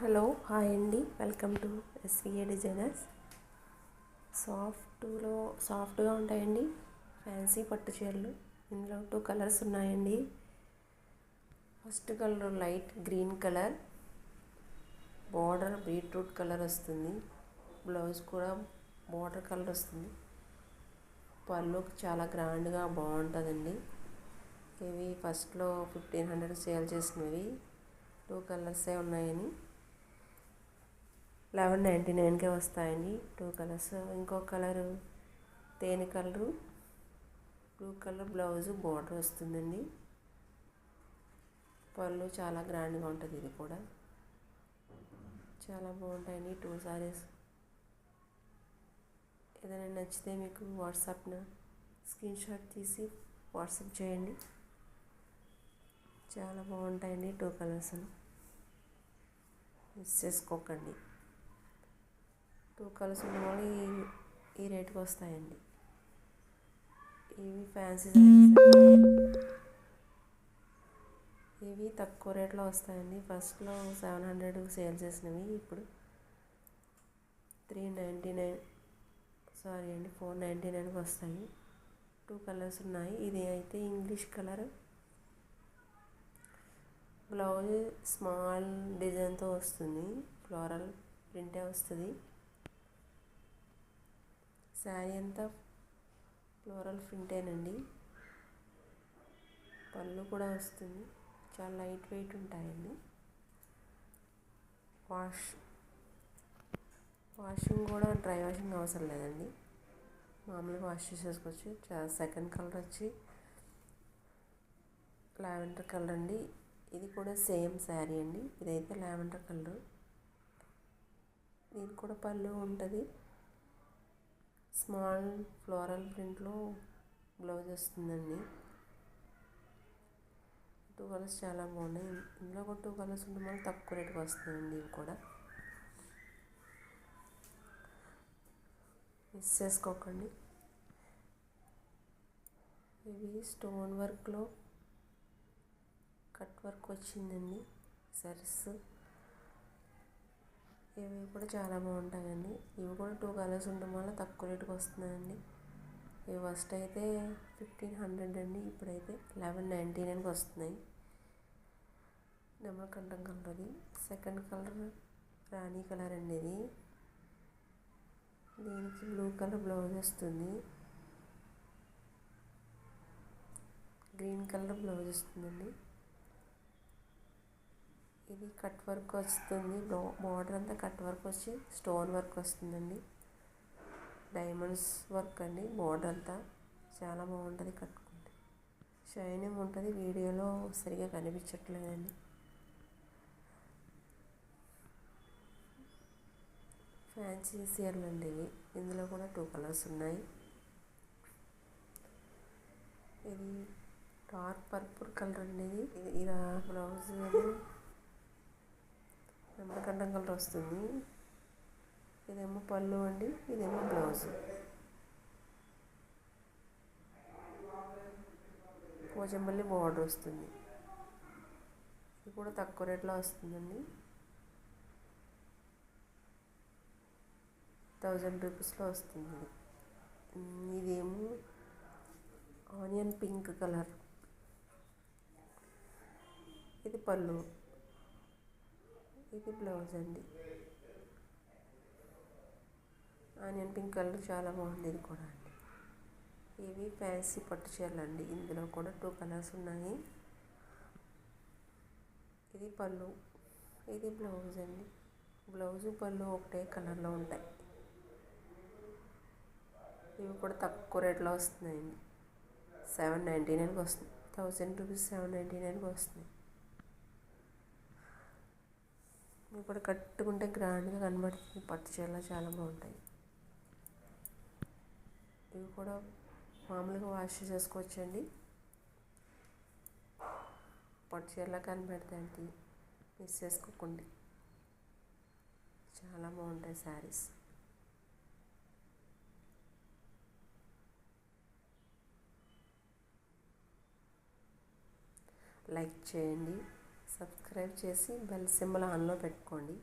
Hello hi అండి, welcome to SVA designers. సాఫ్ట్గా ఉంటాయండి ఫ్యాన్సీ పట్టు చీరలు. ఇందులో 2 కలర్స్ ఉన్నాయండి. First colour light green colour, border beetroot colour వస్తుంది. బ్లౌజ్ కూడా బార్డర్ కలర్ వస్తుంది. పళ్ళు చాలా గ్రాండ్గా బాగుంటుందండి. ఇవి ఫస్ట్లో 1500 సేల్ చేసినవి. 2 కలర్సే ఉన్నాయని 1199కే వస్తాయండి 2 కలర్స్. ఇంకో కలరు తేనె colour, blue colour blouse border వస్తుందండి. పళ్ళు చాలా గ్రాండ్గా ఉంటుంది. ఇది కూడా చాలా బాగుంటాయండి 2 సారీస్. ఏదైనా నచ్చితే మీకు వాట్సాప్న స్క్రీన్ షాట్ తీసి వాట్సాప్ చేయండి. చాలా బాగుంటాయండి 2 కలర్స్. మిస్ చేసుకోకండి. 2 కలర్స్ ఉన్న వాళ్ళు ఈ రేటుకి వస్తాయండి. ఇవి ఫ్యాన్సీ ఇవి తక్కువ రేట్లో వస్తాయండి. ఫస్ట్లో 700 సేల్ చేసినవి ఇప్పుడు 499కి వస్తాయి. 2 కలర్స్ ఉన్నాయి. ఇది అయితే ఇంగ్లీష్ కలర్. బ్లౌజ్ స్మాల్ డిజైన్తో వస్తుంది, ఫ్లోరల్ ప్రింటే వస్తుంది. శారీ అంతా ఫ్లోరల్ ప్రింటేనండి. పళ్ళు కూడా వస్తుంది. చాలా లైట్ వెయిట్ ఉంటాయండి. వాషింగ్ కూడా డ్రై వాషింగ్ అవసరం లేదండి, మామూలుగా వాష్ చేసేసుకోవచ్చు. సెకండ్ కలర్ వచ్చి లావెండర్ కలర్ అండి. ఇది కూడా సేమ్ శారీ అండి. ఇదైతే లావెండర్ కలర్. దీనికి కూడా పళ్ళు ఉంటుంది. స్మాల్ ఫ్లోరల్ ప్రింట్లో బ్లౌజ్ వస్తుందండి. 2 కలర్స్ చాలా బాగున్నాయి. ఇందులో కూడా 2 కలర్స్ ఉంటే మనకు తక్కువ రేటుకి వస్తాయండి. ఇవి కూడా మిస్ చేసుకోకండి. ఇవి స్టోన్ వర్క్లో కట్ వర్క్ వచ్చిందండి సారీస్. ఇవి కూడా చాలా బాగుంటాయండి. ఇవి కూడా 2 కలర్స్ ఉండడం వల్ల తక్కువ రేటుకి వస్తున్నాయండి. ఇవి ఫస్ట్ అయితే 1500 అండి, ఇప్పుడైతే 1199కి వస్తున్నాయి. నెమలి కంఠం కలర్ అది. సెకండ్ కలర్ రాణి కలర్ అండి. ఇది దీనికి బ్లూ కలర్ బ్లౌజ్ వస్తుంది, గ్రీన్ కలర్ బ్లౌజ్ వస్తుందండి. ఇది కట్ వర్క్ వస్తుంది. బార్డర్ అంతా కట్ వర్క్ వచ్చి స్టోన్ వర్క్ వస్తుందండి. డైమండ్స్ వర్క్ అండి. బార్డర్ అంతా చాలా బాగుంటుంది. కట్టుకుంటే షైనింగ్ ఉంటుంది. వీడియోలో సరిగా కనిపించట్లేదండి. ఫ్యాన్సీ చీరలు అండి ఇవి. ఇందులో కూడా 2 కలర్స్ ఉన్నాయి. ఇది డార్క్ పర్పుల్ కలర్ అండి. ఇది బ్లౌజ్ నెమలికంఠం కలర్ వస్తుంది. ఇదేమో పళ్ళు అండి, ఇదేమో బ్లౌజ్. పోచంపల్లి బార్డర్ వస్తుంది. ఇది కూడా తక్కువ రేట్లో వస్తుందండి. 1000 రూపీస్లో వస్తుంది. ఇదేమో ఆనియన్ పింక్ కలర్. ఇది పళ్ళు, ఇది బ్లౌజ్ అండి. ఆనియన్ పింక్ కలర్ చాలా బాగుంది. ఇది కూడా అండి. ఇవి ఫ్యాన్సీ పట్టు చీరలు అండి. ఇందులో కూడా 2 కలర్స్ ఉన్నాయి. ఇది పళ్ళు, ఇది బ్లౌజ్ అండి. బ్లౌజు పళ్ళు ఒకటే కలర్లో ఉంటాయి. ఇవి కూడా తక్కువ రేట్లో వస్తున్నాయండి. 799కి వస్తుంది. 1000 రూపీస్ 799కి వస్తుంది. ఇవి కూడా కట్టుకుంటే గ్రాండ్గా కనబడుతుంది. పట్టు చీరలు చాలా బాగుంటాయి. ఇవి కూడా మామూలుగా వాష్ చేసుకోవచ్చండి. పట్టు చీరలా కనబడతాయండి. మిస్ చేసుకోకండి. చాలా బాగుంటాయి శారీస్. లైక్ చేయండి, సబ్స్క్రైబ్ చేసి బెల్ సింబల్ ఆన్లో పెట్టుకోండి.